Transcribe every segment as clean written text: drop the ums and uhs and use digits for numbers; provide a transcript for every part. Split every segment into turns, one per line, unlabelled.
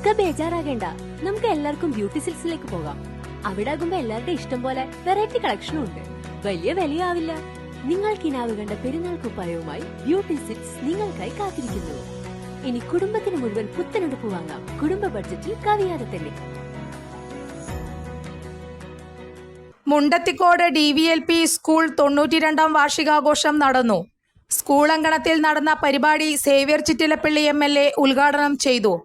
ഇക്ക ബേജാറാകേണ്ട, നമുക്ക് എല്ലാവർക്കും ബ്യൂട്ടി സിൽക്സിലേക്ക് പോകാം. അവിടെ ആകുമ്പോ എല്ലാവരുടെ ഇഷ്ടം പോലെ വെറൈറ്റി കളക്ഷനും ഉണ്ട്. വലിയ വിലയാവില്ല. നിങ്ങൾ കിനാവ് കണ്ട പെരുന്നാൾ കുപ്പായവുമായി ബ്യൂട്ടി സിൽക്സ് നിങ്ങൾക്കായി കാത്തിരിക്കുന്നു. ഇനി കുടുംബത്തിന് മുഴുവൻ പുത്തനെടുപ്പ് വാങ്ങാം, കുടുംബ ബഡ്ജറ്റിൽ കവിയാതെ തന്നെ.
മുണ്ടത്തിക്കോട് DVLP സ്കൂൾ 92ാം വാർഷികാഘോഷം നടന്നു. സ്കൂൾ അങ്കണത്തിൽ നടന്ന പരിപാടി സേവ്യർ ചിറ്റിലപ്പള്ളി MLA ഉദ്ഘാടനം ചെയ്തു.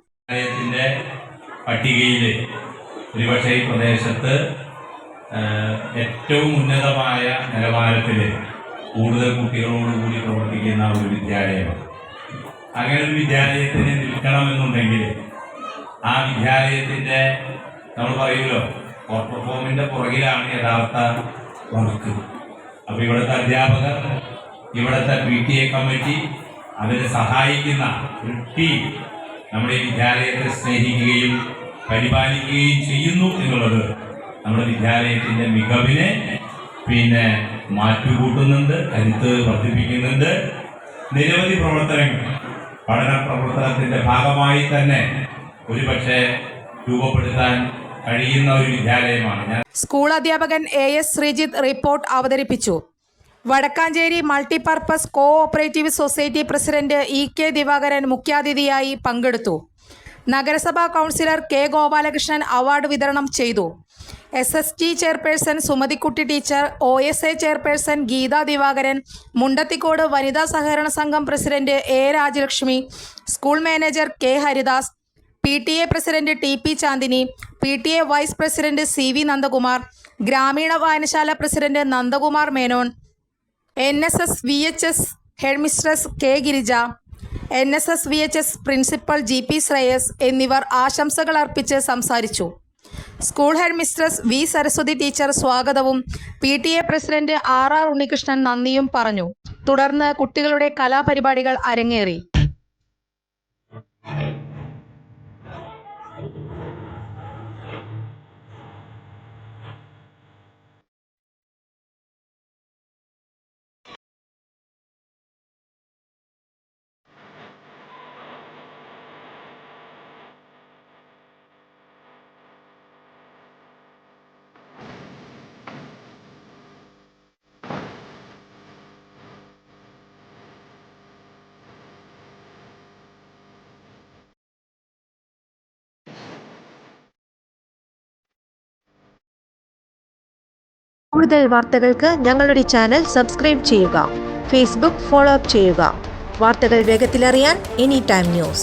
പട്ടികയിൽ ഒരുപക്ഷെ ഈ പ്രദേശത്ത് ഏറ്റവും ഉന്നതമായ നിലവാരത്തിൽ കൂടുതൽ കുട്ടികളോടുകൂടി പ്രവർത്തിക്കുന്ന ഒരു വിദ്യാലയമാണ്. അങ്ങനെ ഒരു വിദ്യാലയത്തിന് നിൽക്കണമെന്നുണ്ടെങ്കിൽ ആ വിദ്യാലയത്തിൻ്റെ നമ്മൾ പറയുമല്ലോ കോർപ്പറേറ്റ് ഫോമിൻ്റെ പുറകിലാണ് യഥാർത്ഥ വർക്ക്. അപ്പോൾ ഇവിടുത്തെ അധ്യാപകർ, ഇവിടുത്തെ PTA കമ്മിറ്റി, അതിനെ സഹായിക്കുന്ന ഒരു ടീം നമ്മുടെ ഈ വിദ്യാലയത്തെ സ്നേഹിക്കുകയും പരിപാലിക്കുകയും ചെയ്യുന്നു എന്നുള്ളത് നമ്മുടെ വിദ്യാലയത്തിൻ്റെ മികവിനെ മാറ്റുകൂട്ടുന്നുണ്ട്, കരുത്ത് വർദ്ധിപ്പിക്കുന്നുണ്ട്. നിരവധി പ്രവർത്തനങ്ങൾ പഠന പ്രവർത്തനത്തിൻ്റെ ഭാഗമായി തന്നെ ഒരുപക്ഷെ രൂപപ്പെടുത്താൻ കഴിയുന്ന ഒരു വിദ്യാലയമാണ്.
സ്കൂൾ അധ്യാപകൻ AS ശ്രീജിത്ത് റിപ്പോർട്ട് അവതരിപ്പിച്ചു. Wadakkanchery multipurpose cooperative society president EK Divakaran മുഖ്യാതിഥിയായി പങ്കെടുത്തു. നഗരസഭാ കൗൺസിലർ K ഗോപാലകൃഷ്ണൻ അവാർഡ് വിതരണം ചെയ്തു. SST chairperson Sumathikutty teacher, OSA chairperson Geetha Divakaran, Mundathikode വനിതാ സഹകരണ സംഘം president A Rajalakshmi, school manager K Haridas, PTA president TP Chandini, PTA vice president CV Nandakumar, ഗ്രാമീണ വായനശാല president Nandakumar Menon, NSS VHS headmistress K Girija, NSS VHS principal GP Sreyas എന്നിവർ ആശംസകൾ അർപ്പിച്ച് സംസാരിച്ചു. School headmistress V Saraswathi teacher സ്വാഗതവും PTA പ്രസിഡന്റ് RR ഉണ്ണികൃഷ്ണൻ നന്ദിയും പറഞ്ഞു. തുടർന്ന് കുട്ടികളുടെ കലാപരിപാടികൾ അരങ്ങേറി.
കൂടുതൽ വാർത്തകൾക്ക് ഞങ്ങളുടെ ചാനൽ സബ്സ്ക്രൈബ് ചെയ്യുക. ഫേസ്ബുക്ക് ഫോളോ അപ്പ് ചെയ്യുക. വാർത്തകൾ വേഗത്തിലറിയാൻ Anytime News.